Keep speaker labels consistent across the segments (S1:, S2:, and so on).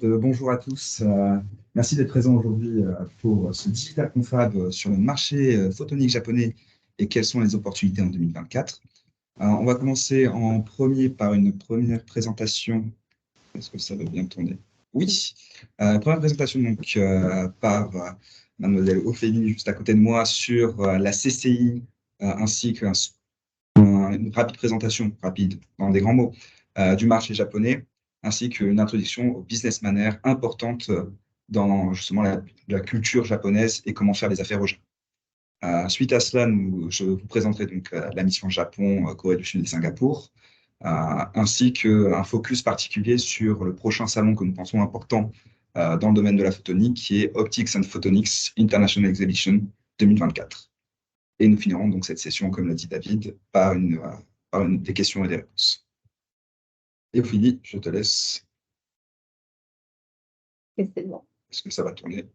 S1: Bonjour à tous. Merci d'être présents aujourd'hui pour ce Digital Confab sur le marché photonique japonais et quelles sont les opportunités en 2024. On va commencer en premier par une première présentation. Est-ce que ça va bien tourner? Oui. Première présentation donc, par mademoiselle Ophélie, juste à côté de moi, sur la CCI, ainsi qu'une rapide présentation, rapide, dans des grands mots, du marché japonais, ainsi qu'une introduction aux business manners importantes dans justement la culture japonaise et comment faire les affaires au Japon. Suite à cela, je vous présenterai donc la mission Japon, Corée du Sud et Singapour, ainsi qu'un focus particulier sur le prochain salon que nous pensons important dans le domaine de la photonique, qui est Optics and Photonics International Exhibition 2024. Et nous finirons donc cette session, comme l'a dit David, par des questions et des réponses. Et Ophélie, je te laisse.
S2: C'est bon.
S1: Est-ce que ça va tourner?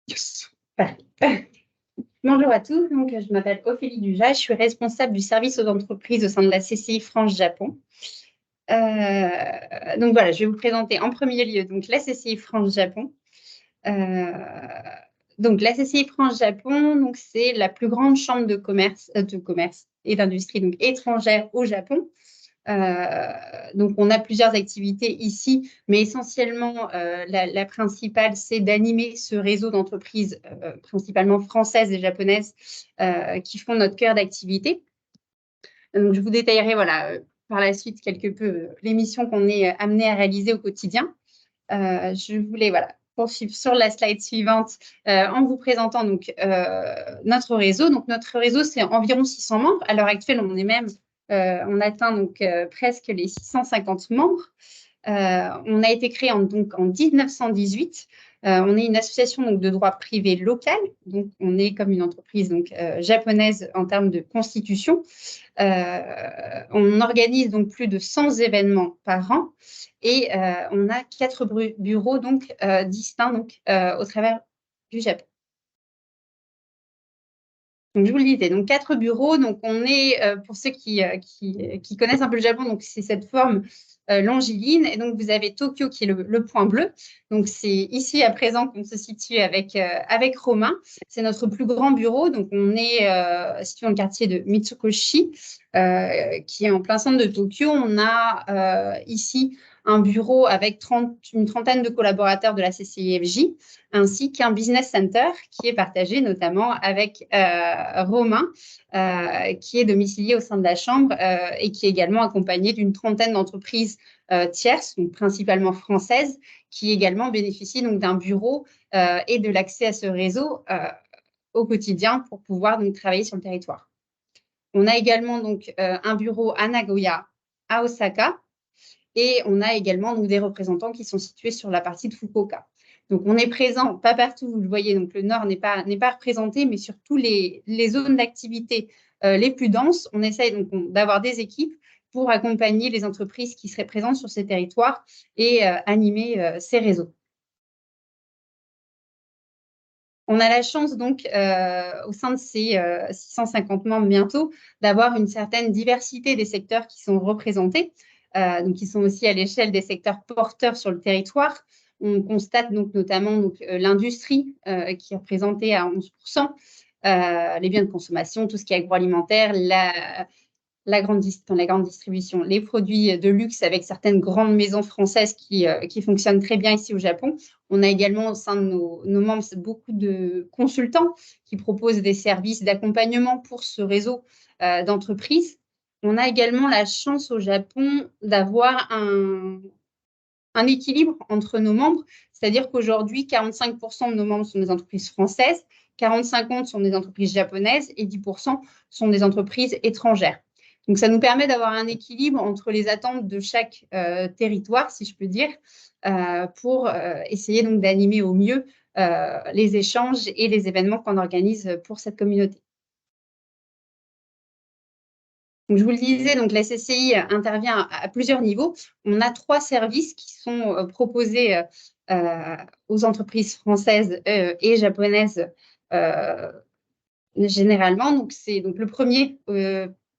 S1: Yes.
S2: Bonjour à tous, donc, je m'appelle Ophélie Dujat, je suis responsable du service aux entreprises au sein de la CCI France-Japon. Donc voilà, je vais vous présenter en premier lieu donc, la CCI France-Japon. Donc la CCI France-Japon, c'est la plus grande chambre de commerce et d'industrie donc, étrangère au Japon. Donc, on a plusieurs activités ici, mais essentiellement, la principale, c'est d'animer ce réseau d'entreprises, principalement françaises et japonaises, qui font notre cœur d'activité. Donc, je vous détaillerai voilà, par la suite quelque peu les missions qu'on est amené à réaliser au quotidien. Je voulais voilà, poursuivre sur la slide suivante en vous présentant donc, notre réseau. Donc, notre réseau, c'est environ 600 membres. À l'heure actuelle, on atteint donc presque les 650 membres. On a été créé donc, en 1918. On est une association donc, de droit privé local. Donc, on est comme une entreprise donc, japonaise en termes de constitution. On organise donc plus de 100 événements par an et on a 4 bureaux donc, distincts donc, au travers du Japon. Donc, je vous le disais, donc 4 bureaux. Donc, on est, pour ceux qui connaissent un peu le Japon, donc c'est cette forme longiligne. Et donc, vous avez Tokyo qui est le point bleu. Donc, c'est ici à présent qu'on se situe avec Romain. C'est notre plus grand bureau. Donc, on est situé dans le quartier de Mitsukoshi, qui est en plein centre de Tokyo. On a ici un bureau avec une trentaine de collaborateurs de la CCIFJ, ainsi qu'un business center qui est partagé notamment avec Romain, qui est domicilié au sein de la Chambre et qui est également accompagné d'une trentaine d'entreprises tierces, donc principalement françaises, qui également bénéficient donc d'un bureau et de l'accès à ce réseau au quotidien pour pouvoir donc travailler sur le territoire. On a également donc un bureau à Nagoya, à Osaka, et on a également donc, des représentants qui sont situés sur la partie de Fukuoka. Donc, on est présent, pas partout, vous le voyez, donc le nord n'est pas représenté, mais sur toutes les zones d'activité les plus denses, on essaye donc d'avoir des équipes pour accompagner les entreprises qui seraient présentes sur ces territoires et animer ces réseaux. On a la chance, donc, au sein de ces 650 membres bientôt, d'avoir une certaine diversité des secteurs qui sont représentés, donc qui sont aussi à l'échelle des secteurs porteurs sur le territoire. On constate donc notamment l'industrie qui est représentée à 11%, les biens de consommation, tout ce qui est agroalimentaire, la grande distribution, les produits de luxe avec certaines grandes maisons françaises qui fonctionnent très bien ici au Japon. On a également au sein de nos membres beaucoup de consultants qui proposent des services d'accompagnement pour ce réseau d'entreprises. On a également la chance au Japon d'avoir un équilibre entre nos membres, c'est-à-dire qu'aujourd'hui, 45% de nos membres sont des entreprises françaises, 40-50% sont des entreprises japonaises et 10% sont des entreprises étrangères. Donc, ça nous permet d'avoir un équilibre entre les attentes de chaque territoire, si je peux dire, pour essayer donc d'animer au mieux les échanges et les événements qu'on organise pour cette communauté. Donc, je vous le disais, donc la CCI intervient à plusieurs niveaux. On a 3 services qui sont proposés aux entreprises françaises et japonaises généralement. Donc, c'est donc le premier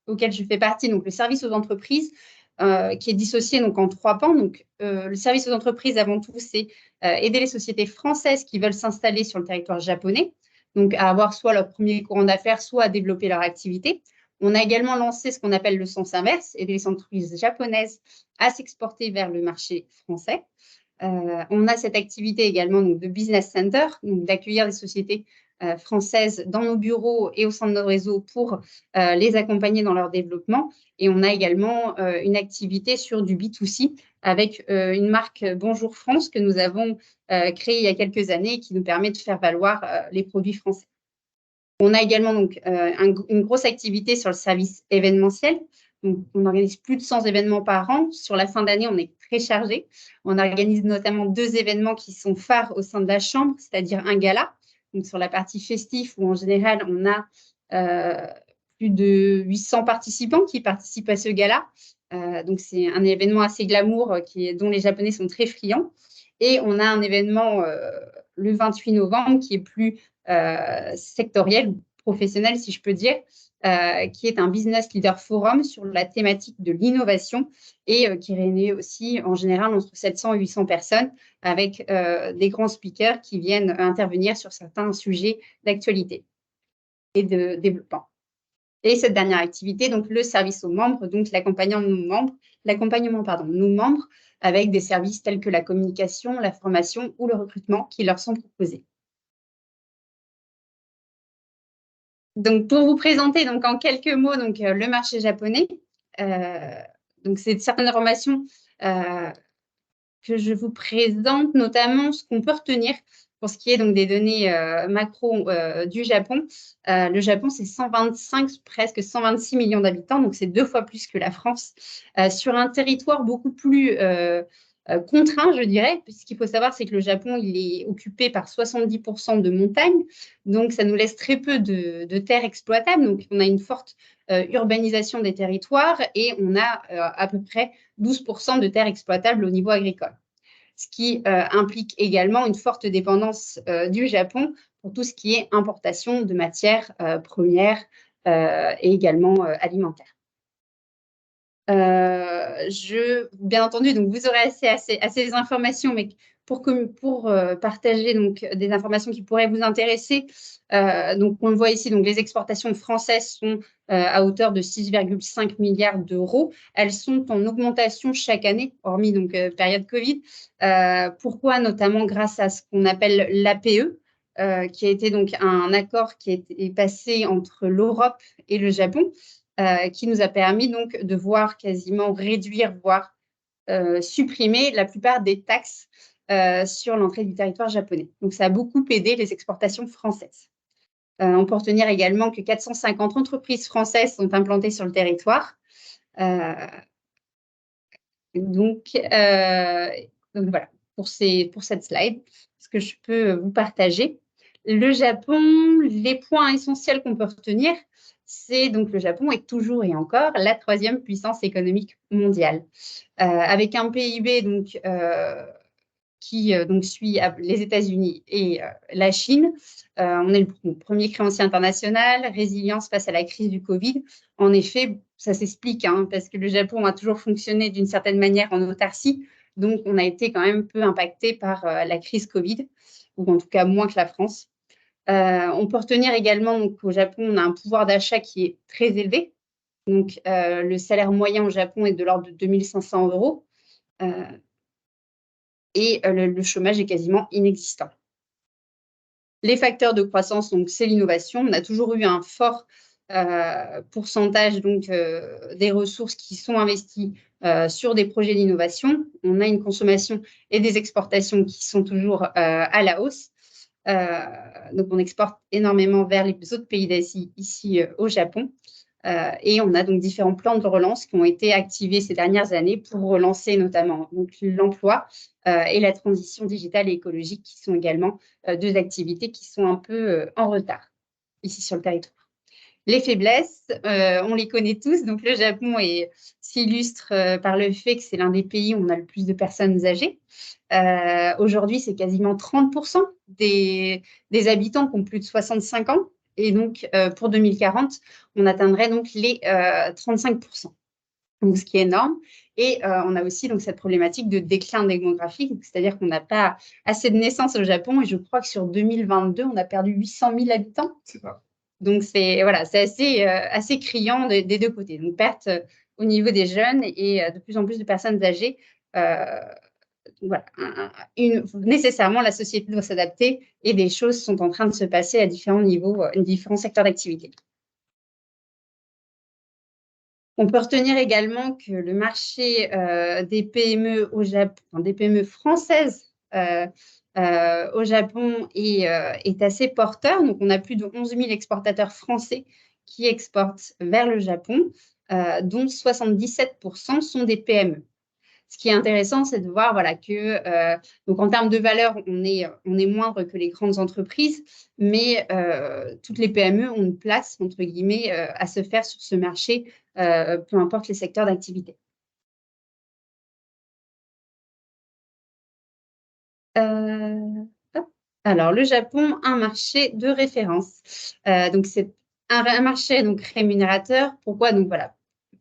S2: auquel je fais partie, donc le service aux entreprises. qui est dissocié donc, en 3 pans. Donc, le service aux entreprises, avant tout, c'est aider les sociétés françaises qui veulent s'installer sur le territoire japonais, donc à avoir soit leur premier courant d'affaires, soit à développer leur activité. On a également lancé ce qu'on appelle le sens inverse, aider les entreprises japonaises à s'exporter vers le marché français. On a cette activité également donc, de business center, donc d'accueillir des sociétés françaises dans nos bureaux et au sein de nos réseaux pour les accompagner dans leur développement. Et on a également une activité sur du B2C avec une marque Bonjour France que nous avons créée il y a quelques années et qui nous permet de faire valoir les produits français. On a également donc, une grosse activité sur le service événementiel. Donc, on organise plus de 100 événements par an. Sur la fin d'année, on est très chargé. On organise notamment 2 événements qui sont phares au sein de la Chambre, c'est-à-dire un gala, donc sur la partie festive où en général, on a plus de 800 participants qui participent à ce gala. Donc, c'est un événement assez glamour dont les Japonais sont très friands. Et on a un événement le 28 novembre qui est plus sectoriel, professionnel, si je peux dire, qui est un Business Leader Forum sur la thématique de l'innovation et qui réunit aussi en général entre 700 et 800 personnes avec des grands speakers qui viennent intervenir sur certains sujets d'actualité et de développement. Et cette dernière activité, donc le service aux membres, donc l'accompagnement de nos membres avec des services tels que la communication, la formation ou le recrutement qui leur sont proposés. Donc, pour vous présenter donc, en quelques mots donc, le marché japonais, donc c'est certaines informations que je vous présente, notamment ce qu'on peut retenir pour ce qui est donc, des données macro du Japon. Le Japon, c'est presque 126 millions d'habitants, donc c'est 2 fois plus que la France, sur un territoire beaucoup plus contraint, je dirais, puisqu'il faut savoir, c'est que le Japon, il est occupé par 70% de montagnes, donc ça nous laisse très peu de terres exploitables, donc on a une forte urbanisation des territoires et on a à peu près 12% de terres exploitables au niveau agricole, ce qui implique également une forte dépendance du Japon pour tout ce qui est importation de matières premières et également alimentaires. Bien entendu, donc vous aurez accès à ces informations, mais pour partager donc, des informations qui pourraient vous intéresser, donc on le voit ici, donc les exportations françaises sont à hauteur de 6,5 milliards d'euros. Elles sont en augmentation chaque année, hormis donc période Covid. Pourquoi? Notamment grâce à ce qu'on appelle l'APE, qui a été donc un accord qui est passé entre l'Europe et le Japon, qui nous a permis donc de voir quasiment réduire, voire supprimer la plupart des taxes sur l'entrée du territoire japonais. Donc, ça a beaucoup aidé les exportations françaises. On peut retenir également que 450 entreprises françaises sont implantées sur le territoire. Donc, voilà, pour cette slide, ce que je peux vous partager. Le Japon, les points essentiels qu'on peut retenir, c'est donc le Japon est toujours et encore la 3e puissance économique mondiale, avec un PIB donc, qui donc suit les États-Unis et la Chine. On est le premier créancier international, résilience face à la crise du Covid. En effet, ça s'explique, parce que le Japon a toujours fonctionné d'une certaine manière en autarcie, donc on a été quand même peu impacté par la crise Covid, ou en tout cas moins que la France. On peut retenir également qu'au Japon, on a un pouvoir d'achat qui est très élevé. Donc, le salaire moyen au Japon est de l'ordre de 2 500 €. Et le chômage est quasiment inexistant. Les facteurs de croissance, donc c'est l'innovation. On a toujours eu un fort pourcentage donc, des ressources qui sont investies sur des projets d'innovation. On a une consommation et des exportations qui sont toujours à la hausse. Donc, on exporte énormément vers les autres pays d'Asie, ici au Japon. Et on a donc différents plans de relance qui ont été activés ces dernières années pour relancer notamment l'emploi et la transition digitale et écologique, qui sont également 2 activités qui sont un peu en retard ici sur le territoire. Les faiblesses, on les connaît tous. Donc, le Japon s'illustre par le fait que c'est l'un des pays où on a le plus de personnes âgées. Aujourd'hui, c'est quasiment 30% des habitants qui ont plus de 65 ans. Et donc, pour 2040, on atteindrait donc les 35%. Donc, ce qui est énorme. Et on a aussi donc cette problématique de déclin démographique, c'est-à-dire qu'on n'a pas assez de naissances au Japon. Et je crois que sur 2022, on a perdu 800 000 habitants.
S1: C'est ça.
S2: Donc, c'est assez criant des deux côtés. Donc, perte au niveau des jeunes et de plus en plus de personnes âgées. Voilà, nécessairement, la société doit s'adapter et des choses sont en train de se passer à différents niveaux, différents secteurs d'activité. On peut retenir également que le marché des PME au Japon, des PME françaises au Japon est assez porteur. Donc, on a plus de 11 000 exportateurs français qui exportent vers le Japon, dont 77% sont des PME. Ce qui est intéressant, c'est de voir voilà, que donc en termes de valeur, on est moindre que les grandes entreprises, mais toutes les PME ont une place, entre guillemets, à se faire sur ce marché, peu importe les secteurs d'activité. Alors, le Japon, un marché de référence. Donc, c'est un marché donc, rémunérateur. Pourquoi? Donc, voilà,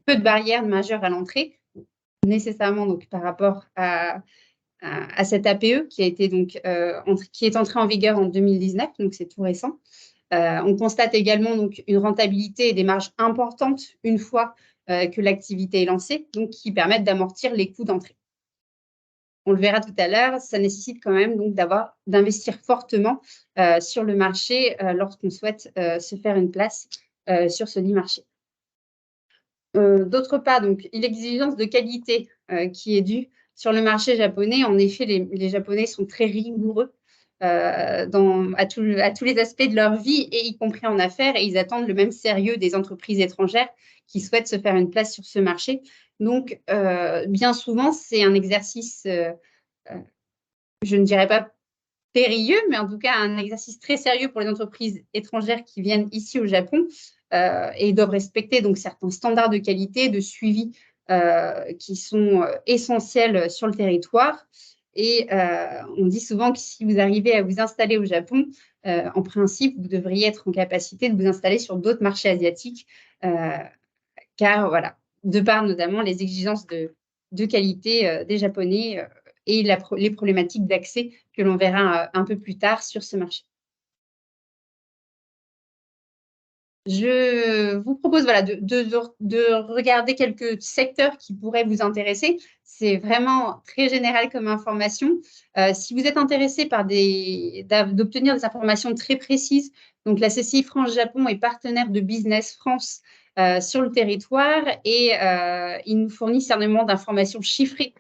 S2: peu de barrières majeures à l'entrée, nécessairement donc, par rapport à cette APE qui a été donc qui est entrée en vigueur en 2019, donc c'est tout récent. On constate également donc une rentabilité et des marges importantes une fois que l'activité est lancée, donc qui permettent d'amortir les coûts d'entrée. On le verra tout à l'heure, ça nécessite quand même donc d'investir fortement sur le marché lorsqu'on souhaite se faire une place sur ce dit marché. D'autre part, donc, l'exigence de qualité qui est due sur le marché japonais. En effet, les Japonais sont très rigoureux à tous les aspects de leur vie, et y compris en affaires, et ils attendent le même sérieux des entreprises étrangères qui souhaitent se faire une place sur ce marché. Donc, bien souvent, c'est un exercice, je ne dirais pas périlleux, mais en tout cas un exercice très sérieux pour les entreprises étrangères qui viennent ici au Japon et doivent respecter donc certains standards de qualité, de suivi qui sont essentiels sur le territoire. Et on dit souvent que si vous arrivez à vous installer au Japon, en principe, vous devriez être en capacité de vous installer sur d'autres marchés asiatiques, car voilà, de par notamment les exigences de qualité des Japonais et les problématiques d'accès que l'on verra un peu plus tard sur ce marché. Je vous propose voilà, de regarder quelques secteurs qui pourraient vous intéresser. C'est vraiment très général comme information. Si vous êtes intéressé par d'obtenir des informations très précises, donc la CCI France-Japon est partenaire de Business France sur le territoire et il nous fournit certainement d'informations chiffrées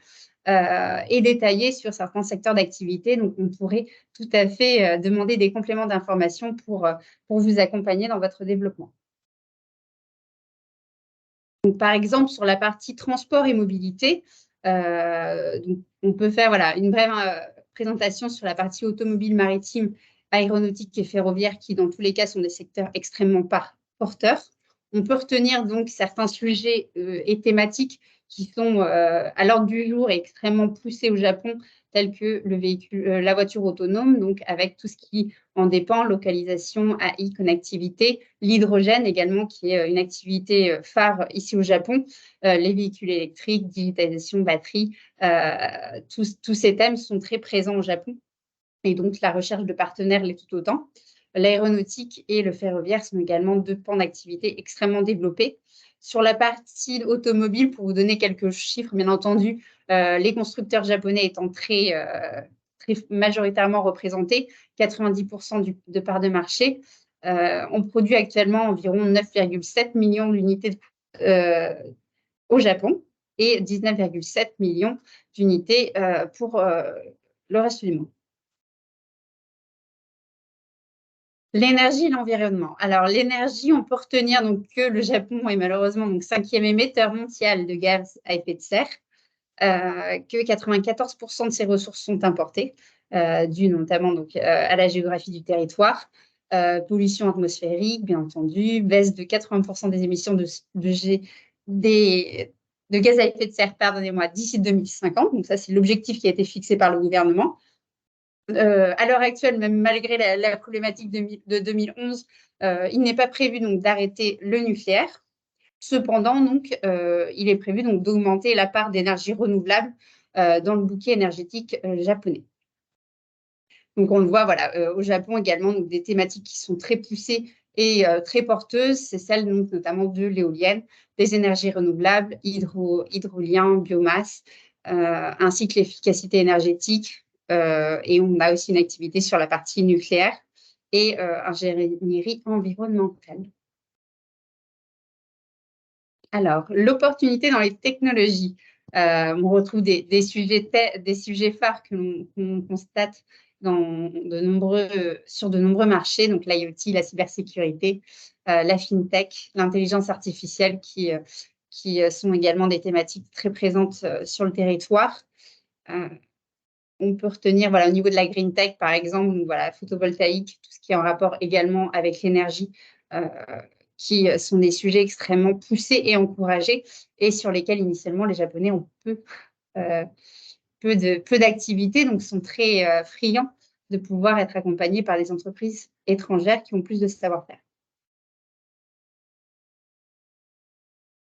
S2: et détaillées sur certains secteurs d'activité. Donc, on pourrait tout à fait demander des compléments d'informations pour vous accompagner dans votre développement. Donc, par exemple, sur la partie transport et mobilité, donc, on peut faire voilà, une brève présentation sur la partie automobile, maritime, aéronautique et ferroviaire, qui dans tous les cas sont des secteurs extrêmement porteurs. On peut retenir donc certains sujets et thématiques qui sont à l'ordre du jour et extrêmement poussés au Japon, tels que la voiture autonome, donc avec tout ce qui en dépend, localisation, AI, connectivité, l'hydrogène également, qui est une activité phare ici au Japon, les véhicules électriques, digitalisation, batterie, tous ces thèmes sont très présents au Japon. Et donc, la recherche de partenaires l'est tout autant. L'aéronautique et le ferroviaire sont également deux pans d'activité extrêmement développés. Sur la partie automobile, pour vous donner quelques chiffres, bien entendu, les constructeurs japonais étant très majoritairement représentés, 90% de part de marché. On produit actuellement environ 9,7 millions d'unités au Japon et 19,7 millions d'unités pour le reste du monde. L'énergie et l'environnement. Alors, l'énergie, on peut retenir donc, que le Japon est malheureusement donc, 5e émetteur mondial de gaz à effet de serre, que 94% de ses ressources sont importées, dues notamment donc, à la géographie du territoire, pollution atmosphérique, bien entendu, baisse de 80% des émissions de gaz à effet de serre, pardonnez-moi, d'ici 2050. Donc ça, c'est l'objectif qui a été fixé par le gouvernement. À l'heure actuelle, même malgré la problématique de 2011, il n'est pas prévu donc d'arrêter le nucléaire. Cependant, donc, il est prévu donc d'augmenter la part d'énergie renouvelable dans le bouquet énergétique japonais. Donc, on le voit, voilà, au Japon également, donc, des thématiques qui sont très poussées et très porteuses, c'est celle donc, notamment de l'éolienne, des énergies renouvelables, hydrolien, biomasse, ainsi que l'efficacité énergétique. Et on a aussi une activité sur la partie nucléaire et ingénierie environnementale. Alors, l'opportunité dans les technologies. On retrouve des sujets phares que l'on constate sur de nombreux marchés, donc l'IoT, la cybersécurité, la fintech, l'intelligence artificielle qui sont également des thématiques très présentes sur le territoire. On peut retenir, voilà, au niveau de la green tech, par exemple, donc, voilà, photovoltaïque, tout ce qui est en rapport également avec l'énergie, qui sont des sujets extrêmement poussés et encouragés et sur lesquels, initialement, les Japonais ont peu d'activités, donc sont très friands de pouvoir être accompagnés par des entreprises étrangères qui ont plus de savoir-faire.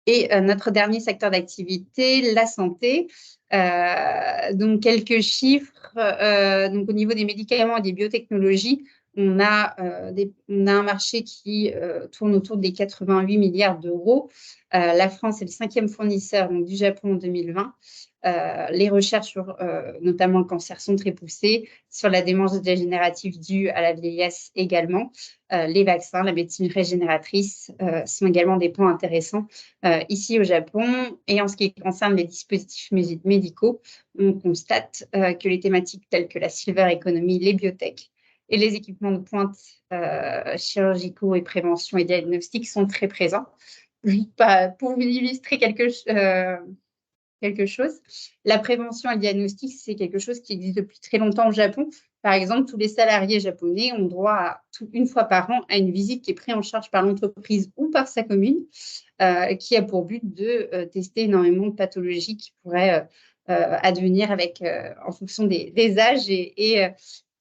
S2: Et notre dernier secteur d'activité, la santé. Donc, quelques chiffres. Donc, au niveau des médicaments et des biotechnologies, on a un marché qui tourne autour des 88 milliards d'euros. La France est le 5e fournisseur donc, du Japon en 2020. Les recherches sur notamment le cancer sont très poussées, sur la démence dégénérative due à la vieillesse également. Les vaccins, la médecine régénératrice sont également des points intéressants ici au Japon. Et en ce qui concerne les dispositifs médicaux, on constate que les thématiques telles que la silver economy, les biotech et les équipements de pointe chirurgicaux et prévention et diagnostic sont très présents. Pour vous illustrer quelque chose. La prévention et le diagnostic, c'est quelque chose qui existe depuis très longtemps au Japon. Par exemple, tous les salariés japonais ont droit une fois par an à une visite qui est prise en charge par l'entreprise ou par sa commune, qui a pour but de tester énormément de pathologies qui pourraient advenir en fonction des âges et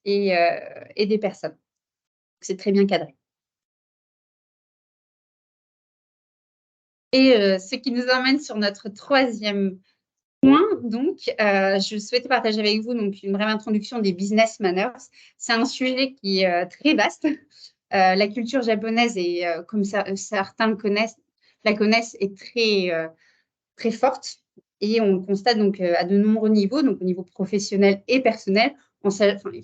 S2: des personnes. C'est très bien cadré. Et ce qui nous emmène sur notre troisième point, donc, je souhaitais partager avec vous donc, une brève introduction des business manners. C'est un sujet qui est très vaste. La culture japonaise, est, comme certains la connaissent, est très forte. Et on le constate donc, à de nombreux niveaux, donc au niveau professionnel et personnel,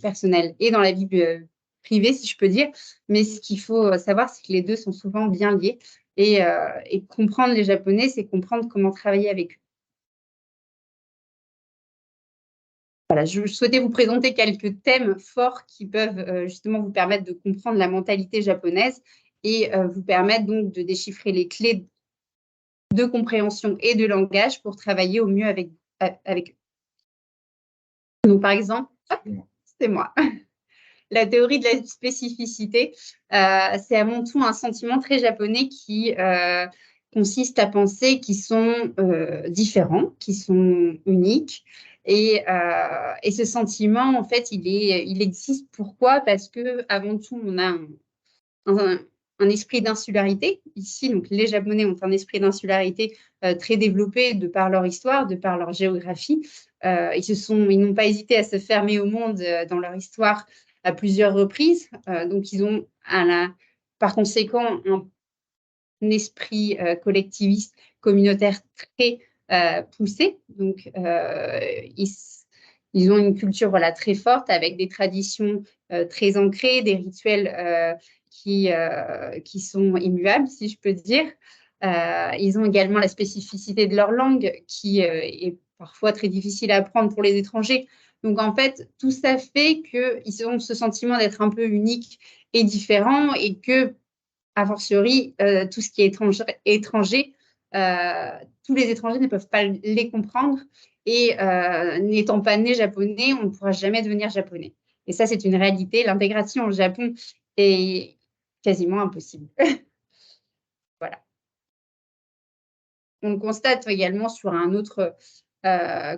S2: personnel et dans la vie privée, si je peux dire. Mais ce qu'il faut savoir, c'est que les deux sont souvent bien liés. Et comprendre les Japonais, c'est comprendre comment travailler avec eux. Voilà, je souhaitais vous présenter quelques thèmes forts qui peuvent justement vous permettre de comprendre la mentalité japonaise et vous permettre donc de déchiffrer les clés de compréhension et de langage pour travailler au mieux avec eux. Donc, par exemple, c'est moi. La théorie de la spécificité, c'est avant tout un sentiment très japonais qui consiste à penser qu'ils sont différents, qu'ils sont uniques. Et ce sentiment, en fait, il existe. Pourquoi? Parce que avant tout, on a un esprit d'insularité. Ici, donc, les Japonais ont un esprit d'insularité très développé de par leur histoire, de par leur géographie. Ils n'ont pas hésité à se fermer au monde dans leur histoire à plusieurs reprises. Donc, ils ont par conséquent un esprit collectiviste, communautaire très poussé. Donc, ils ont une culture voilà, très forte avec des traditions très ancrées, des rituels qui sont immuables, si je peux dire. Ils ont également la spécificité de leur langue qui est parfois très difficile à apprendre pour les étrangers. Donc, en fait, tout ça fait qu'ils ont ce sentiment d'être un peu unique et différent et que, a fortiori, tout ce qui est étranger, tous les étrangers ne peuvent pas les comprendre et n'étant pas né japonais, on ne pourra jamais devenir japonais. Et ça, c'est une réalité. L'intégration au Japon est quasiment impossible. Voilà. On constate également sur un autre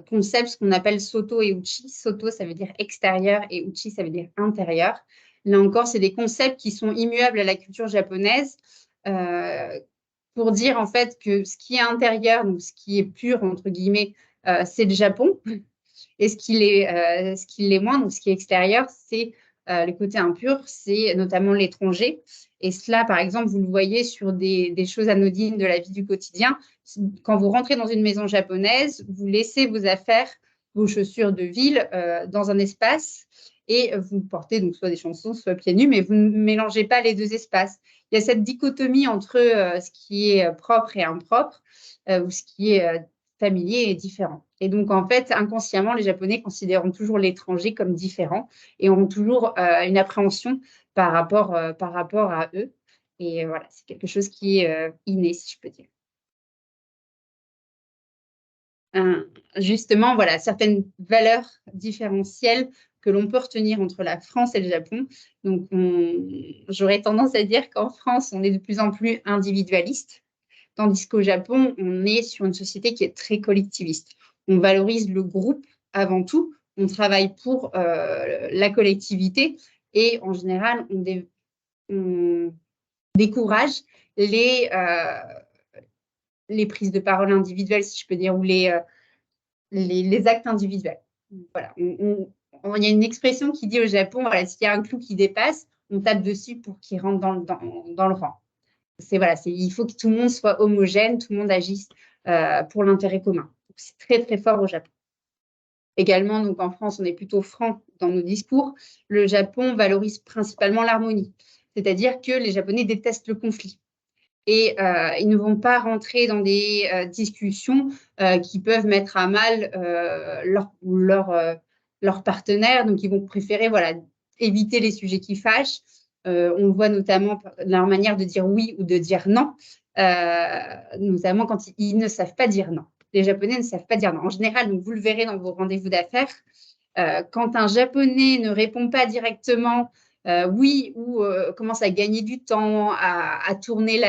S2: concept, ce qu'on appelle Soto et Uchi. Soto, ça veut dire extérieur et Uchi, ça veut dire intérieur. Là encore, c'est des concepts qui sont immuables à la culture japonaise, pour dire en fait que ce qui est intérieur, donc ce qui est pur, entre guillemets, c'est le Japon. Et ce qui l'est moins, donc ce qui est extérieur, c'est le côté impur, c'est notamment l'étranger. Et cela, par exemple, vous le voyez sur des choses anodines de la vie du quotidien. Quand vous rentrez dans une maison japonaise, vous laissez vos affaires, vos chaussures de ville dans un espace et vous portez donc soit des chaussons, soit pieds nus, mais vous ne mélangez pas les deux espaces. Il y a cette dichotomie entre ce qui est propre et impropre, ou ce qui est familier et différent. Et donc, en fait, inconsciemment, les Japonais considèrent toujours l'étranger comme différent et ont toujours une appréhension par rapport à eux. Et voilà, c'est quelque chose qui est inné, si je peux dire. Justement, voilà, certaines valeurs différentielles que l'on peut retenir entre la France et le Japon. Donc, j'aurais tendance à dire qu'en France, on est de plus en plus individualiste. Tandis qu'au Japon, on est sur une société qui est très collectiviste. On valorise le groupe avant tout, on travaille pour la collectivité et en général, on décourage les prises de parole individuelles, si je peux dire, ou les actes individuels. Voilà. Il y a une expression qui dit au Japon, voilà, s'il y a un clou qui dépasse, on tape dessus pour qu'il rentre dans le rang. Voilà, il faut que tout le monde soit homogène, tout le monde agisse pour l'intérêt commun. C'est très, très fort au Japon. Également, donc en France, on est plutôt franc dans nos discours. Le Japon valorise principalement l'harmonie, c'est-à-dire que les Japonais détestent le conflit. Et ils ne vont pas rentrer dans des discussions qui peuvent mettre à mal leur partenaire. Donc, ils vont préférer voilà, éviter les sujets qui fâchent. On le voit notamment leur manière de dire oui ou de dire non, notamment quand ils ne savent pas dire non. Les Japonais ne savent pas dire non. En général, donc, vous le verrez dans vos rendez-vous d'affaires, quand un Japonais ne répond pas directement oui ou commence à gagner du temps, à tourner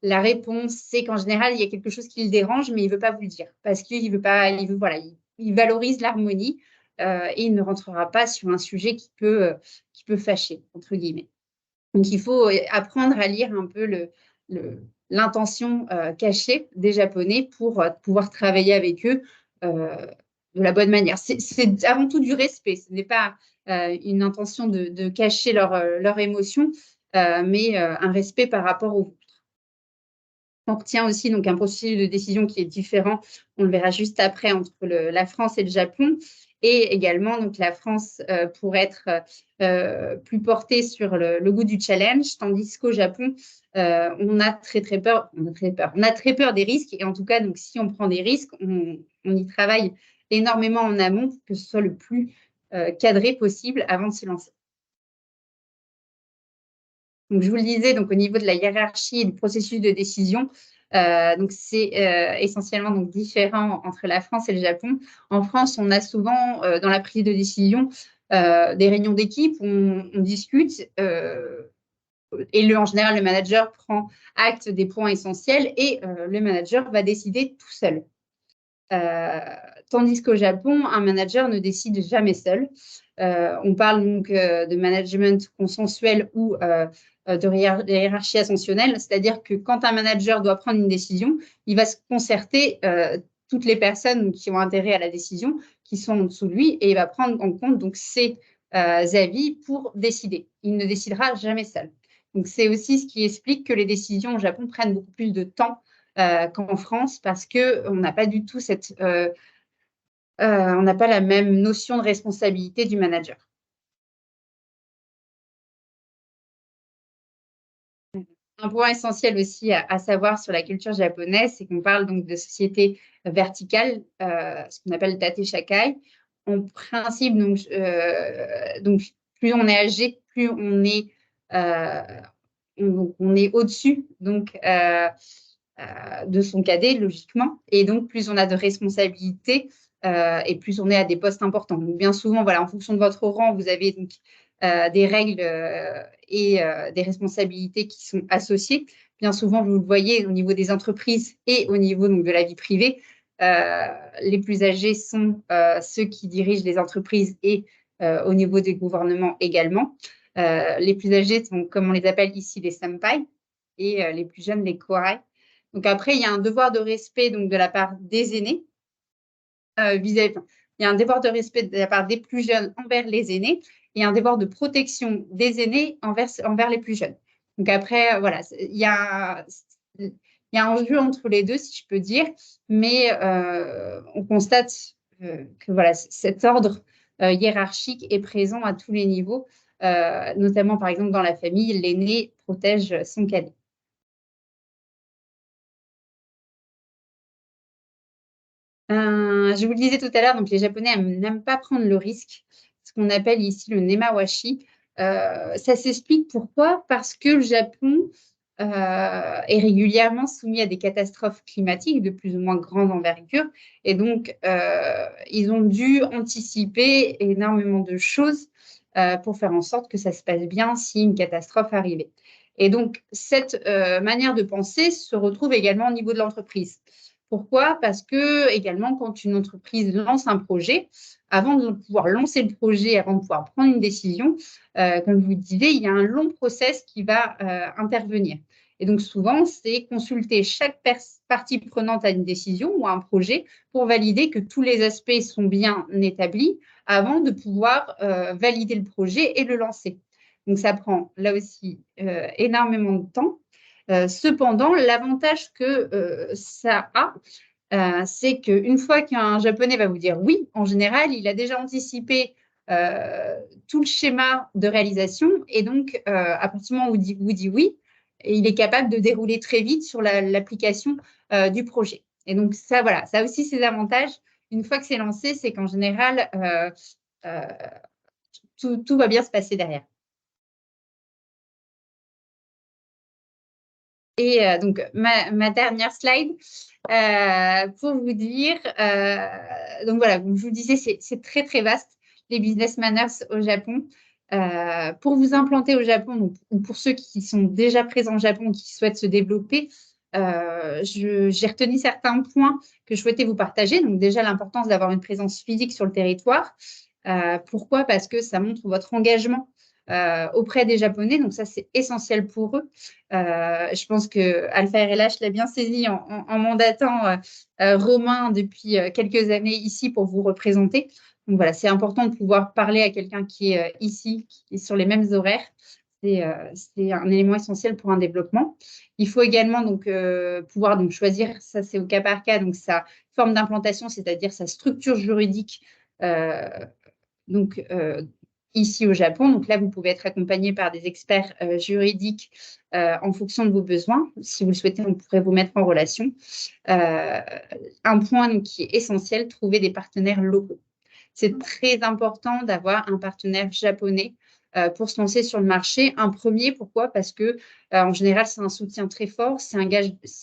S2: la réponse, c'est qu'en général, il y a quelque chose qui le dérange, mais il ne veut pas vous le dire parce qu'il veut pas, il valorise l'harmonie et il ne rentrera pas sur un sujet qui peut fâcher, entre guillemets. Donc, il faut apprendre à lire un peu l'intention cachée des Japonais pour pouvoir travailler avec eux de la bonne manière. C'est avant tout du respect. Ce n'est pas une intention de cacher leur émotion, mais un respect par rapport aux autres. On retient aussi donc, un processus de décision qui est différent, on le verra juste après, entre la France et le Japon. Et également, donc, la France pourrait être plus portée sur le goût du challenge, tandis qu'au Japon, on a très peur. On a très peur des risques. Et en tout cas, donc, si on prend des risques, on y travaille énormément en amont pour que ce soit le plus cadré possible avant de se lancer. Donc, je vous le disais, donc, au niveau de la hiérarchie et du processus de décision, donc c'est essentiellement donc, différent entre la France et le Japon. En France, on a souvent, dans la prise de décision, des réunions d'équipe où on discute et en général, le manager prend acte des points essentiels et le manager va décider tout seul. Tandis qu'au Japon, un manager ne décide jamais seul. On parle donc de management consensuel ou de hiérarchie ascensionnelle, c'est-à-dire que quand un manager doit prendre une décision, il va se concerter toutes les personnes qui ont intérêt à la décision, qui sont en dessous de lui, et il va prendre en compte donc ces avis pour décider. Il ne décidera jamais seul. Donc c'est aussi ce qui explique que les décisions au Japon prennent beaucoup plus de temps qu'en France parce qu'on n'a pas du tout on n'a pas la même notion de responsabilité du manager. Un point essentiel aussi à savoir sur la culture japonaise, c'est qu'on parle donc de société verticale, ce qu'on appelle tate shakai. En principe, donc plus on est âgé, plus on est au-dessus de son cadet, logiquement, et donc plus on a de responsabilités et plus on est à des postes importants. Donc bien souvent, voilà, en fonction de votre rang, vous avez donc des règles et des responsabilités qui sont associées. Bien souvent, vous le voyez au niveau des entreprises et au niveau donc, de la vie privée, les plus âgés sont ceux qui dirigent les entreprises et au niveau des gouvernements également. Les plus âgés sont, comme on les appelle ici, les senpai, et les plus jeunes, les kourai. Donc après, il y a un devoir de respect donc, de la part des aînés il y a un devoir de respect de la part des plus jeunes envers les aînés et un devoir de protection des aînés envers les plus jeunes. Donc après, voilà, il y a un jeu entre les deux, si je peux dire, mais on constate que voilà, cet ordre hiérarchique est présent à tous les niveaux, notamment par exemple dans la famille, l'aîné protège son cadet. Je vous le disais tout à l'heure, donc les Japonais n'aiment pas prendre le risque, ce qu'on appelle ici le nemawashi. Ça s'explique pourquoi? Parce que le Japon est régulièrement soumis à des catastrophes climatiques de plus ou moins grande envergure. Et donc, ils ont dû anticiper énormément de choses pour faire en sorte que ça se passe bien si une catastrophe arrivait. Et donc, cette manière de penser se retrouve également au niveau de l'entreprise. Pourquoi? Parce que également, quand une entreprise lance un projet, avant de pouvoir lancer le projet, avant de pouvoir prendre une décision, comme je vous disais, il y a un long process qui va intervenir. Et donc, souvent, c'est consulter chaque partie prenante à une décision ou à un projet pour valider que tous les aspects sont bien établis avant de pouvoir valider le projet et le lancer. Donc, ça prend là aussi énormément de temps. Cependant, l'avantage que ça a, c'est qu'une fois qu'un Japonais va vous dire oui, en général, il a déjà anticipé tout le schéma de réalisation et donc, à partir du moment où vous dit oui, il est capable de dérouler très vite sur l'application du projet. Et donc, ça, voilà, ça a aussi ses avantages. Une fois que c'est lancé, c'est qu'en général, tout va bien se passer derrière. Et donc, ma dernière slide, pour vous dire, donc voilà, comme je vous disais, c'est très, très vaste, les business manners au Japon. Pour vous implanter au Japon, donc, ou pour ceux qui sont déjà présents au Japon, qui souhaitent se développer, j'ai retenu certains points que je souhaitais vous partager. Donc déjà, l'importance d'avoir une présence physique sur le territoire. Pourquoi? Parce que ça montre votre engagement auprès des Japonais. Donc ça, c'est essentiel pour eux. Je pense que Alpha RLH l'a bien saisi en mandatant Romain depuis quelques années ici pour vous représenter. Donc voilà, c'est important de pouvoir parler à quelqu'un qui est ici, qui est sur les mêmes horaires. C'est un élément essentiel pour un développement. Il faut également donc, pouvoir donc, choisir, ça c'est au cas par cas, donc sa forme d'implantation, c'est-à-dire sa structure juridique donc, ici au Japon. Donc là, vous pouvez être accompagné par des experts juridiques en fonction de vos besoins. Si vous le souhaitez, on pourrait vous mettre en relation. Un point donc, qui est essentiel, trouver des partenaires locaux. C'est très important d'avoir un partenaire japonais pour se lancer sur le marché. Un premier, pourquoi? Parce que en général, c'est un soutien très fort, c'est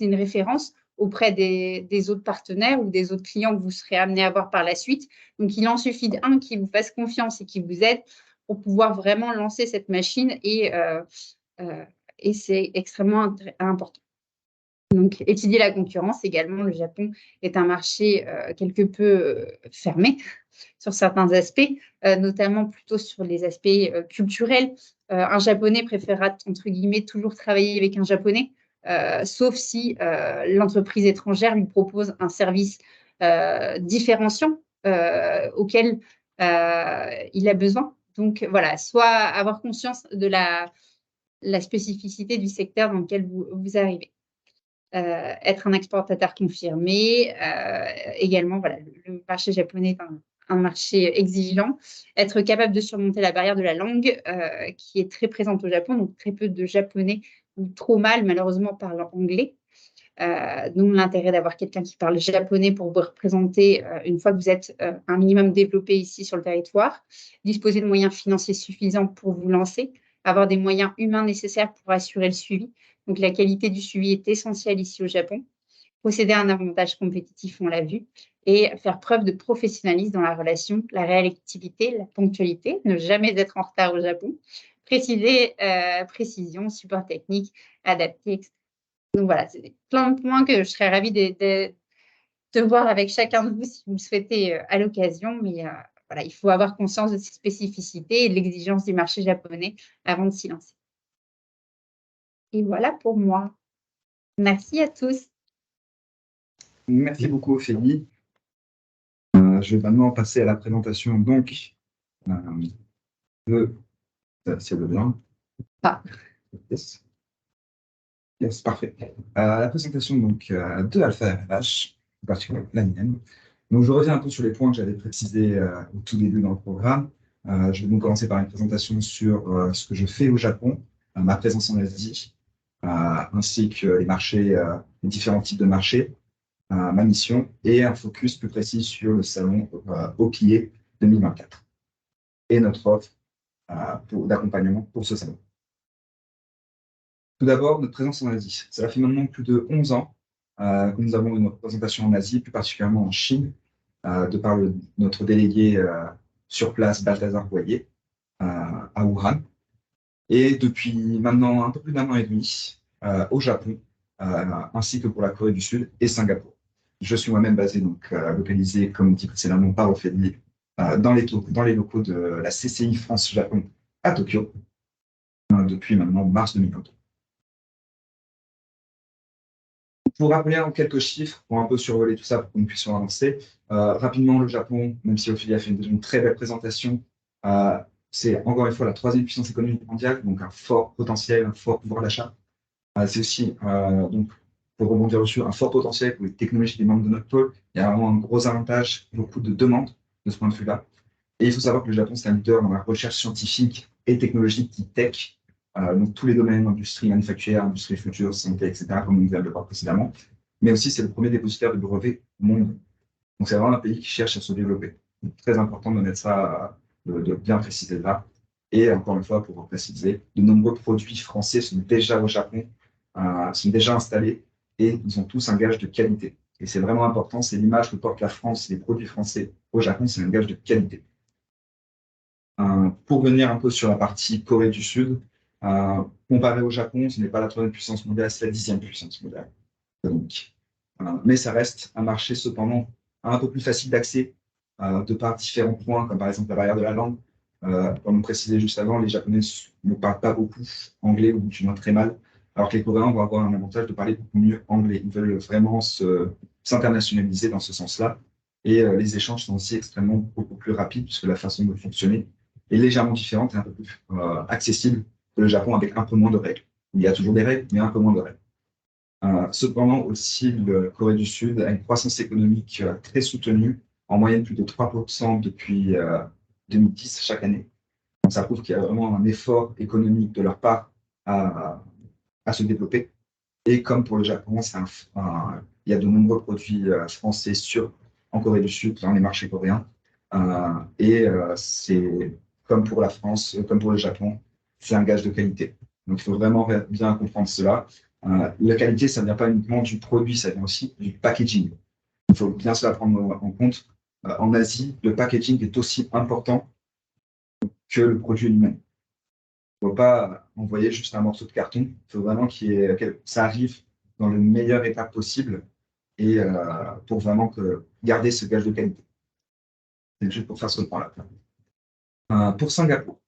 S2: une référence auprès des autres partenaires ou des autres clients que vous serez amené à voir par la suite. Donc, il en suffit d'un qui vous fasse confiance et qui vous aide pour pouvoir vraiment lancer cette machine et c'est extrêmement important. Donc, étudier la concurrence également. Le Japon est un marché quelque peu fermé sur certains aspects, notamment plutôt sur les aspects culturels. Un Japonais préférera, entre guillemets, toujours travailler avec un Japonais, sauf si l'entreprise étrangère lui propose un service différenciant auquel il a besoin. Donc, voilà, soit avoir conscience de la spécificité du secteur dans lequel vous arrivez. Être un exportateur confirmé. Également, voilà, le marché japonais est un marché exigeant. Être capable de surmonter la barrière de la langue qui est très présente au Japon. Donc, très peu de Japonais ou trop mal, malheureusement, parlent anglais. Donc, l'intérêt d'avoir quelqu'un qui parle japonais pour vous représenter une fois que vous êtes un minimum développé ici sur le territoire. Disposer de moyens financiers suffisants pour vous lancer. Avoir des moyens humains nécessaires pour assurer le suivi. Donc, la qualité du suivi est essentielle ici au Japon. Posséder un avantage compétitif, on l'a vu, et faire preuve de professionnalisme dans la relation, la réactivité, la ponctualité, ne jamais être en retard au Japon, précision, support technique, adapté, etc. Donc, voilà, c'est plein de points que je serais ravie de voir avec chacun de vous si vous le souhaitez à l'occasion, mais voilà, il faut avoir conscience de ces spécificités et de l'exigence du marché japonais avant de s'y lancer. Et voilà pour moi. Merci à tous.
S1: Merci beaucoup, Ophélie. Je vais maintenant passer à la présentation donc de, si elle veut bien.
S2: Ah.
S1: Yes. Yes, parfait. La présentation donc, de Alpha RH, en particulier la mienne. Donc, je reviens un peu sur les points que j'avais précisés au tout début dans le programme. Je vais donc commencer par une présentation sur ce que je fais au Japon, ma présence en Asie, ainsi que les marchés, les différents types de marchés, ma mission et un focus plus précis sur le salon OPIE 2024 et notre offre d'accompagnement pour ce salon. Tout d'abord, notre présence en Asie. Cela fait maintenant plus de 11 ans que nous avons une représentation en Asie, plus particulièrement en Chine, de par notre délégué sur place, Balthazar Boyer, à Wuhan. Et depuis maintenant un peu plus d'1 an et demi, au Japon, ainsi que pour la Corée du Sud et Singapour. Je suis moi-même basé, donc localisé, comme dit précédemment par Ophélie, dans les locaux de la CCI France-Japon à Tokyo, depuis maintenant mars 2022. Pour rappeler en quelques chiffres, pour un peu survoler tout ça, pour que nous puissions avancer, rapidement, le Japon, même si Ophélie a fait une très belle présentation, c'est encore une fois la 3e puissance économique mondiale, donc un fort potentiel, un fort pouvoir d'achat. C'est aussi, donc, pour rebondir dessus, un fort potentiel pour les technologies des membres de notre pôle. Il y a vraiment un gros avantage, beaucoup de demandes de ce point de vue-là. Et il faut savoir que le Japon, c'est un leader dans la recherche scientifique et technologique qui tech, donc tous les domaines, industrie manufacturière, industrie future, santé, etc., comme on vient de le voir précédemment. Mais aussi, c'est le premier dépositaire de brevets au monde. Donc, c'est vraiment un pays qui cherche à se développer. Donc, très important de mettre ça, de bien préciser là. Et encore une fois, pour préciser, de nombreux produits français sont déjà au Japon, sont déjà installés et ils ont tous un gage de qualité. Et c'est vraiment important, c'est l'image que porte la France, les produits français au Japon, c'est un gage de qualité. Pour venir un peu sur la partie Corée du Sud, comparé au Japon, ce n'est pas la 3e puissance mondiale, c'est la 10e puissance mondiale. Donc, mais ça reste un marché cependant un peu plus facile d'accès de par différents points, comme par exemple la barrière de la langue. Comme on précisait juste avant, les Japonais ne parlent pas beaucoup anglais ou du moins très mal, alors que les Coréens vont avoir un avantage de parler beaucoup mieux anglais. Ils veulent vraiment s'internationaliser dans ce sens-là. Et les échanges sont aussi extrêmement beaucoup plus rapides, puisque la façon de fonctionner est légèrement différente et un peu plus accessible que le Japon avec un peu moins de règles. Il y a toujours des règles, mais un peu moins de règles. Cependant, aussi, la Corée du Sud a une croissance économique très soutenue, en moyenne plus de 3% depuis 2010 chaque année. Donc, ça prouve qu'il y a vraiment un effort économique de leur part à se développer. Et comme pour le Japon, il y a de nombreux produits français en Corée du Sud, dans les marchés coréens. C'est comme pour la France, comme pour le Japon, c'est un gage de qualité. Donc, il faut vraiment bien comprendre cela. La qualité, ça ne vient pas uniquement du produit, ça vient aussi du packaging. Il faut bien cela prendre en compte. En Asie, le packaging est aussi important que le produit lui-même. Il ne faut pas envoyer juste un morceau de carton. Il faut vraiment que ça arrive dans le meilleur état possible et pour vraiment garder ce gage de qualité. C'est juste pour faire ce point-là. Pour Singapour.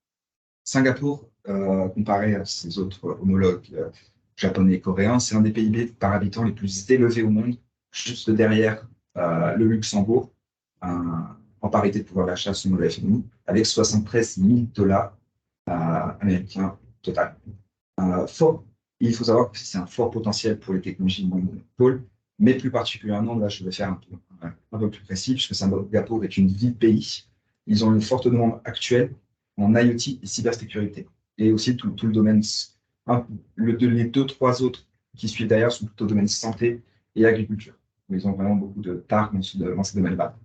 S1: Singapour, comparé à ses autres homologues japonais et coréens, c'est un des PIB par habitant les plus élevés au monde, juste derrière le Luxembourg, en parité de pouvoir d'achat selon le FMI, avec 73 000 dollars américains total. Il faut savoir que c'est un fort potentiel pour les technologies monopole, mais plus particulièrement, là, je vais faire un peu plus précis, puisque Singapour est une ville pays. Ils ont une forte demande actuelle en IoT et cybersécurité. Et aussi tout le domaine, les 2-3 autres qui suivent derrière sont plutôt domaine santé et agriculture. Ils ont vraiment beaucoup de parts dans ces domaines-là.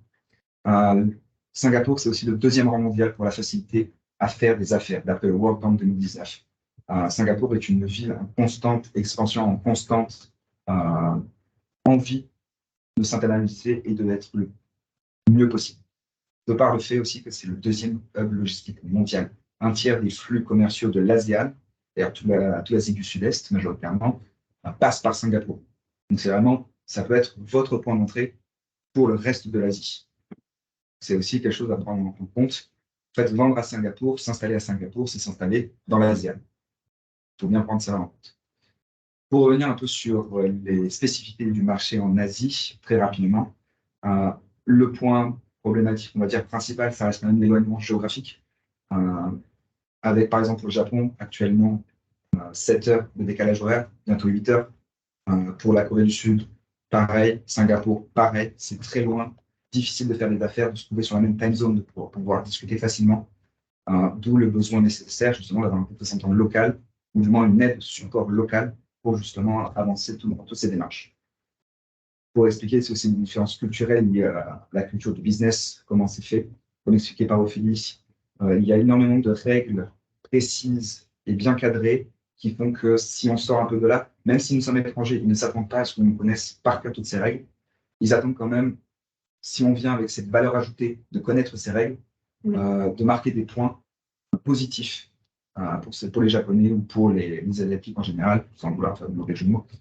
S1: Singapour, c'est aussi le 2e rang mondial pour la facilité à faire des affaires, d'après le World Bank 2019. Singapour est une ville en constante expansion, en constante envie de s'internationaliser et de l'être le mieux possible. De par le fait aussi que c'est le 2e hub logistique mondial. Un tiers des flux commerciaux de l'ASEAN, d'ailleurs toute l'Asie du Sud-Est majoritairement, passe par Singapour. Donc c'est vraiment, ça peut être votre point d'entrée pour le reste de l'Asie. C'est aussi quelque chose à prendre en compte. En fait, vendre à Singapour, s'installer à Singapour, c'est s'installer dans l'ASEAN. Il faut bien prendre ça en compte. Pour revenir un peu sur les spécificités du marché en Asie, très rapidement, le point problématique, on va dire principal, ça reste quand même l'éloignement géographique. Avec par exemple au Japon, actuellement, 7 heures de décalage horaire, bientôt 8 heures. Pour la Corée du Sud, pareil. Singapour, pareil. C'est très loin. Difficile de faire des affaires, de se trouver sur la même time zone pour pouvoir discuter facilement. D'où le besoin nécessaire justement d'avoir un représentant local, ou du moins une aide support local pour justement avancer dans toutes ces démarches. Pour expliquer, c'est aussi une différence culturelle liée à la culture du business, comment c'est fait. Comme expliqué par Ophélie, il y a énormément de règles précises et bien cadrées qui font que si on sort un peu de là, même si nous sommes étrangers, ils ne s'attendent pas à ce qu'on connaisse par cœur toutes ces règles. Ils attendent quand même, si on vient avec cette valeur ajoutée de connaître ces règles, de marquer des points positifs pour les Japonais ou pour les Asiatiques en général, sans vouloir faire de mauvais jeu de mots, que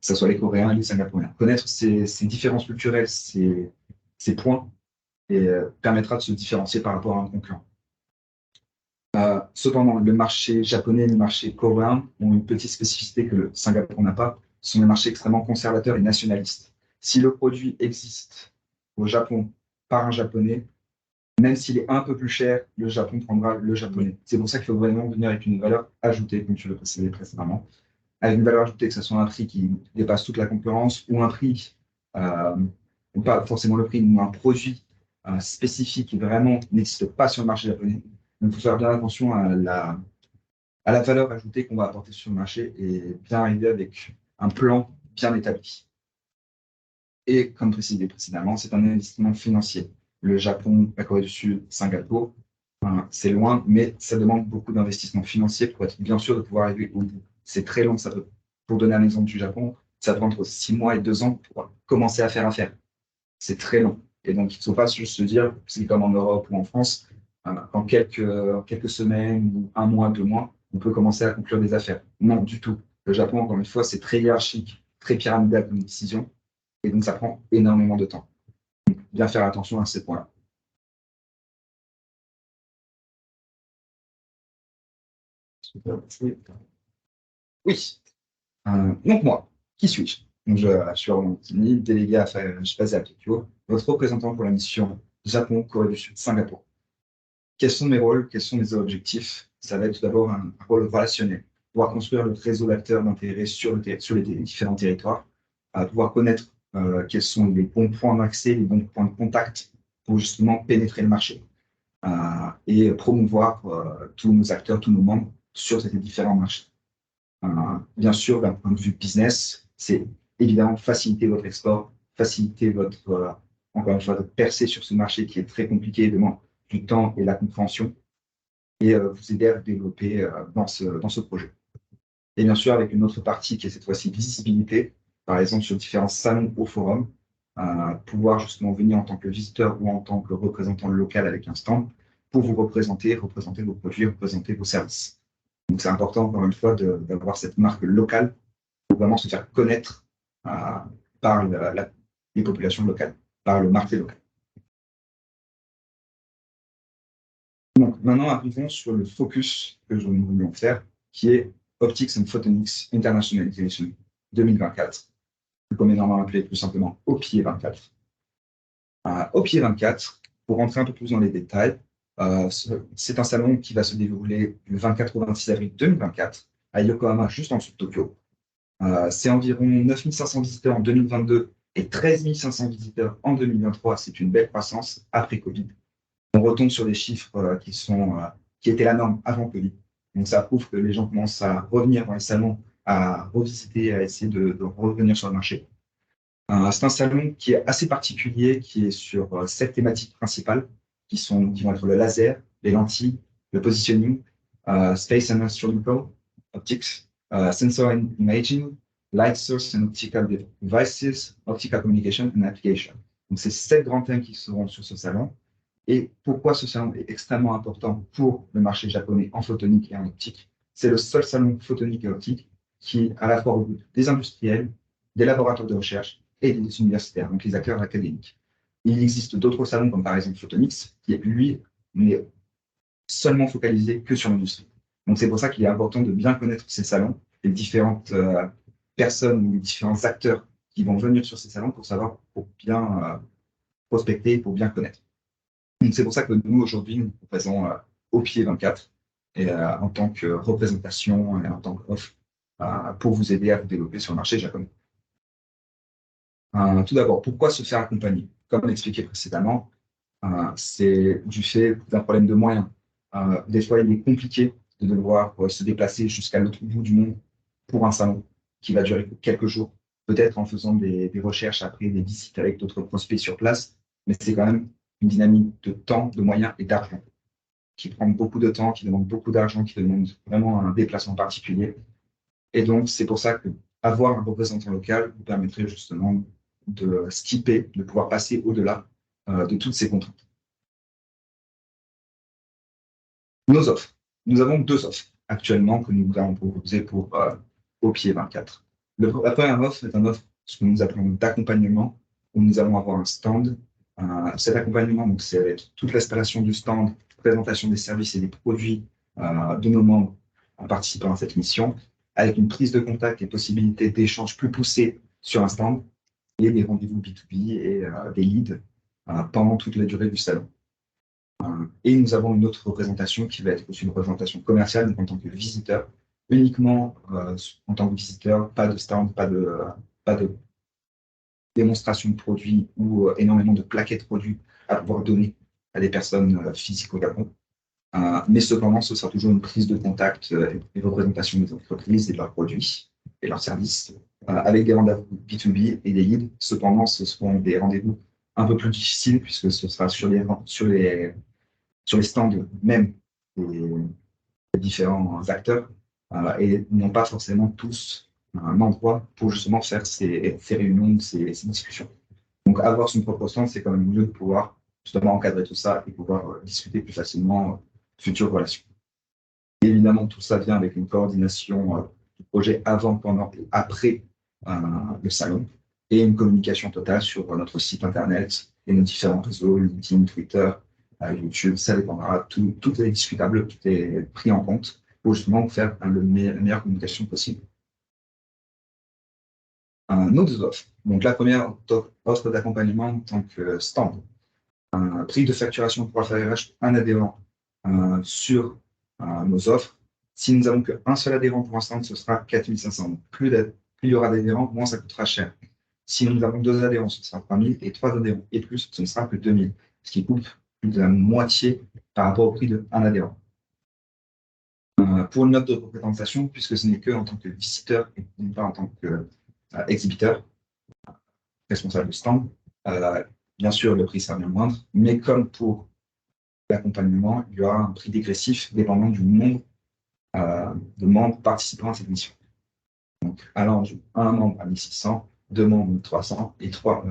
S1: ce soit les Coréens et les Singapouriens. Connaître ces différences culturelles, ces points, et permettra de se différencier par rapport à un concurrent. Cependant, le marché japonais et le marché coréen ont une petite spécificité que le Singapour n'a pas. Ce sont des marchés extrêmement conservateurs et nationalistes. Si le produit existe au Japon par un Japonais, même s'il est un peu plus cher, le Japon prendra le japonais. C'est pour ça qu'il faut vraiment venir avec une valeur ajoutée, comme tu le précisais précédemment, avec une valeur ajoutée, que ce soit un prix qui dépasse toute la concurrence ou un prix, ou pas forcément le prix, mais un produit spécifique qui vraiment n'existe pas sur le marché japonais. Donc, il faut faire bien attention à la valeur ajoutée qu'on va apporter sur le marché et bien arriver avec un plan bien établi. Et comme précisé précédemment, c'est un investissement financier. Le Japon, la Corée du Sud, Singapour, c'est loin, mais ça demande beaucoup d'investissement financier pour être bien sûr de pouvoir arriver au bout. C'est très long. Pour donner un exemple du Japon, ça prend entre 6 mois et 2 ans pour commencer à faire affaire. C'est très long. Et donc, il ne faut pas juste se dire, c'est comme en Europe ou en France, en quelques semaines ou 1 mois, 2 mois, on peut commencer à conclure des affaires. Non, du tout. Le Japon, encore une fois, c'est très hiérarchique, très pyramidal comme décision. Et donc, ça prend énormément de temps. Donc, bien faire attention à ces points-là. Oui. Donc, moi, qui suis-je? Donc, je suis Romain Martini, délégué à affaires basé à Tokyo, votre représentant pour la mission Japon, Corée du Sud, Singapour. Quels sont mes rôles? Quels sont mes objectifs? Ça va être tout d'abord un rôle relationnel, pouvoir construire le réseau d'acteurs d'intérêt sur les différents territoires, pouvoir connaître quels sont les bons points d'accès, les bons points de contact pour justement pénétrer le marché et promouvoir tous nos acteurs, tous nos membres sur ces différents marchés. Bien sûr, d'un point de vue business, c'est évidemment faciliter votre export, faciliter encore une fois, votre percée sur ce marché qui est très compliqué, demande du temps et la compréhension, et vous aider à vous développer dans ce projet. Et bien sûr, avec une autre partie qui est cette fois-ci visibilité, par exemple sur différents salons ou forums, pouvoir justement venir en tant que visiteur ou en tant que représentant local avec un stand pour vous représenter vos produits, représenter vos services. Donc c'est important, encore une fois, d'avoir cette marque locale pour vraiment se faire connaître par les populations locales, par le marché local. Donc maintenant, arrivons sur le focus que nous voulions faire, qui est Optics and Photonics Internationalization 2024, plus communément appelé plus simplement OPI 24. OPI 24, pour rentrer un peu plus dans les détails, c'est un salon qui va se dérouler du 24 au 26 avril 2024 à Yokohama, juste en dessous de Tokyo. C'est environ 9500 visiteurs en 2022 et 13 500 visiteurs en 2023. C'est une belle croissance après Covid. On retombe sur des chiffres qui étaient la norme avant Covid. Donc, ça prouve que les gens commencent à revenir dans les salons, à revisiter, à essayer de revenir sur le marché. C'est un salon qui est assez particulier, qui est sur 7 thématiques principales, qui vont être le laser, les lentilles, le positioning, space and astronomical, optics, sensor and imaging, light source and optical devices, optical communication and application. Donc, c'est 7 grands thèmes qui seront sur ce salon. Et pourquoi ce salon est extrêmement important pour le marché japonais en photonique et en optique? C'est le seul salon photonique et optique qui, à la fois au bout des industriels, des laboratoires de recherche et des universitaires, donc les acteurs académiques. Il existe d'autres salons, comme par exemple Photonics, qui, lui, n'est seulement focalisé que sur l'industrie. Donc c'est pour ça qu'il est important de bien connaître ces salons, les différentes personnes ou les différents acteurs qui vont venir sur ces salons pour savoir, pour bien prospecter, pour bien connaître. Donc, c'est pour ça que nous, aujourd'hui, nous faisons au pied 24 et, en tant que représentation et en tant qu'offre pour vous aider à vous développer sur le marché japonais. Tout d'abord, pourquoi se faire accompagner? Comme expliqué précédemment, c'est du fait d'un problème de moyens. Des fois, il est compliqué de devoir se déplacer jusqu'à l'autre bout du monde pour un salon qui va durer quelques jours, peut-être en faisant des recherches après, des visites avec d'autres prospects sur place, mais c'est quand même une dynamique de temps, de moyens et d'argent qui prend beaucoup de temps, qui demande beaucoup d'argent, qui demande vraiment un déplacement particulier. Et donc, c'est pour ça que avoir un représentant local vous permettrait justement de skipper, de pouvoir passer au-delà de toutes ces contraintes. Nos offres. Nous avons 2 offres actuellement que nous allons proposer pour au pied 24. La première offre est une offre, ce que nous appelons d'accompagnement, où nous allons avoir un stand. Cet accompagnement, donc, c'est avec toute l'installation du stand, présentation des services et des produits de nos membres en participant à cette mission, avec une prise de contact et possibilité d'échanges plus poussés sur un stand, et des rendez-vous B2B et des leads pendant toute la durée du salon. Et nous avons une autre représentation qui va être aussi une représentation commerciale, donc en tant que visiteur, uniquement en tant que visiteur, pas de stand, pas de démonstration de produits ou énormément de plaquettes de produits à pouvoir donner à des personnes physiques au Japon. Mais cependant, ce sera toujours une prise de contact et représentation des entreprises et de leurs produits et leurs services, avec des rendez-vous B2B et des leads. Cependant, ce seront des rendez-vous un peu plus difficiles puisque ce sera sur les stands même des différents acteurs et n'ont pas forcément tous un endroit pour justement faire ces réunions, ces discussions. Donc, avoir son propre stand, c'est quand même mieux de pouvoir justement encadrer tout ça et pouvoir discuter plus facilement futures relations. Et évidemment, tout ça vient avec une coordination du projet avant, pendant et après le salon et une communication totale sur notre site internet et nos différents réseaux, LinkedIn, Twitter, YouTube, ça dépendra. Tout est discutable, tout est pris en compte pour justement faire la meilleure communication possible. Nos 2 offres. Donc, la première offre d'accompagnement en tant que stand. Prix de facturation pour FRH, un adhérent sur nos offres. Si nous n'avons qu'un seul adhérent pour un stand, ce sera 4 500. Plus il y aura d'adhérents, moins ça coûtera cher. Si nous avons 2 adhérents, ce sera 3 000 et 3 adhérents et plus, ce ne sera que 2 000, ce qui coupe plus de la moitié par rapport au prix d'un adhérent. Pour une note de représentation, puisque ce n'est que en tant que visiteur et non pas en tant qu'exhibiteur, responsable de stand, bien sûr, le prix sera bien moindre, mais comme pour l'accompagnement, il y aura un prix dégressif dépendant du nombre de membres participant à cette mission. Donc, allant de 1 membre à 1 600, 2 membres à 300 et 3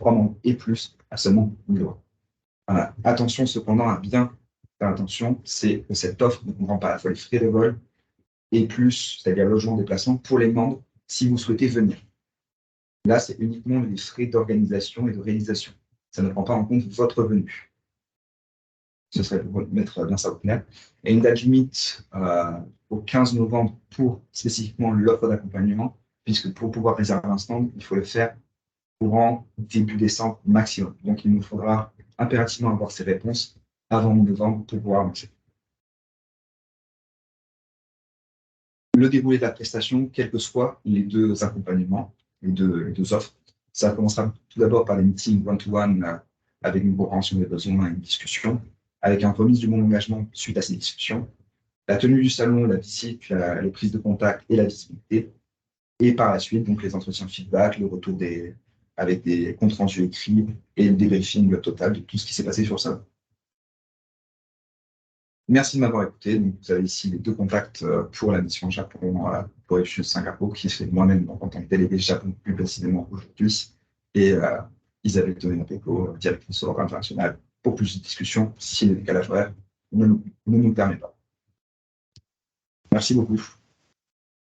S1: membres et plus à seulement 1 000 €. Attention cependant à bien faire attention, c'est que cette offre ne comprend pas à la fois les frais de vol et plus, c'est-à-dire logement, déplacement pour les membres si vous souhaitez venir. Là, c'est uniquement les frais d'organisation et de réalisation. Ça ne prend pas en compte votre venue. Ce serait pour mettre bien ça au clair. Et une date limite au 15 novembre pour spécifiquement l'offre d'accompagnement, puisque pour pouvoir réserver un stand, il faut le faire courant début décembre maximum. Donc, il nous faudra impérativement avoir ces réponses avant novembre pour pouvoir lancer. Le déroulé de la prestation, quels que soient les 2 accompagnements, les deux offres, ça commencera tout d'abord par des meetings one-to-one avec une compréhension des besoins et une discussion, avec un remise du bon engagement suite à ces discussions, la tenue du salon, la visite, les prises de contact et la visibilité, et par la suite, donc les entretiens feedback, le retour avec des comptes rendus écrits et le débriefing total de tout ce qui s'est passé sur le salon. Merci de m'avoir écouté. Donc, vous avez ici les 2 contacts pour la mission Japon pour Ephesus Singapour, qui fait moi-même en tant que délégué Japon plus précisément aujourd'hui, et Isabelle Tonenapeko, directrice Europe internationale, pour plus de discussions si le décalage horaire ne nous permet pas. Merci beaucoup.